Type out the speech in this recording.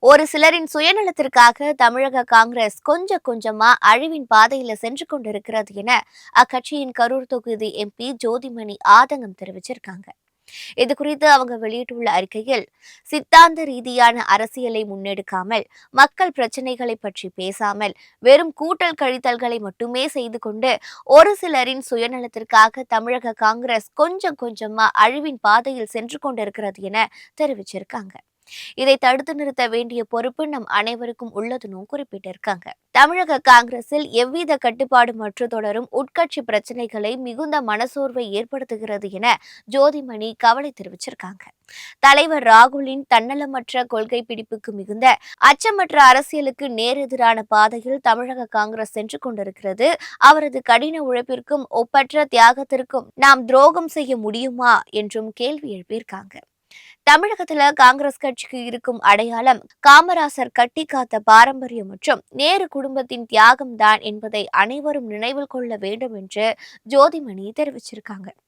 ஒரு சிலரின் சுயநலத்திற்காக தமிழக காங்கிரஸ் கொஞ்சம் கொஞ்சமா அழிவின் பாதையில சென்று கொண்டிருக்கிறது என அக்கட்சியின் கரூர் தொகுதி எம்பி ஜோதிமணி ஆதங்கம் தெரிவிச்சிருக்காங்க. இது குறித்து அவங்க வெளியிட்டுள்ள அறிக்கையில், சித்தாந்த ரீதியான அரசியலை முன்னெடுக்காமல், மக்கள் பிரச்சினைகளை பற்றி பேசாமல், வெறும் கூட்டல் கழித்தல்களை மட்டுமே செய்து கொண்டு ஒரு சிலரின் சுயநலத்திற்காக தமிழக காங்கிரஸ் கொஞ்சம் கொஞ்சமா அழிவின் பாதையில் சென்று கொண்டிருக்கிறது என தெரிவிச்சிருக்காங்க. இதை தடுத்து நிறுத்த வேண்டிய பொறுப்பு நம் அனைவருக்கும் உள்ளதுன்னு குறிப்பிட்டிருக்காங்க. தமிழக காங்கிரஸில் எவ்வித கட்டுப்பாடுமற்று தொடரும் உட்கட்சி பிரச்சினைகளை மிகுந்த மனசோர்வை ஏற்படுத்துகிறது என ஜோதிமணி கவலை தெரிவிச்சிருக்காங்க. தலைவர் ராகுலின் தன்னலமற்ற கொள்கை பிடிப்புக்கு மிகுந்த அச்சமற்ற அரசியலுக்கு நேரெதிரான பாதையில் தமிழக காங்கிரஸ் சென்று கொண்டிருக்கிறது. அவரது கடின உழைப்பிற்கும் ஒப்பற்ற தியாகத்திற்கும் நாம் துரோகம் செய்ய முடியுமா என்றும் கேள்வி எழுப்பியிருக்காங்க. தமிழகத்துல காங்கிரஸ் கட்சிக்கு இருக்கும் அடையாளம் காமராசர் கட்டி காத்த பாரம்பரியம் மற்றும் நேரு குடும்பத்தின் தியாகம்தான் என்பதை அனைவரும் நினைவில் கொள்ள வேண்டும் என்று ஜோதிமணி தெரிவிச்சிருக்காங்க.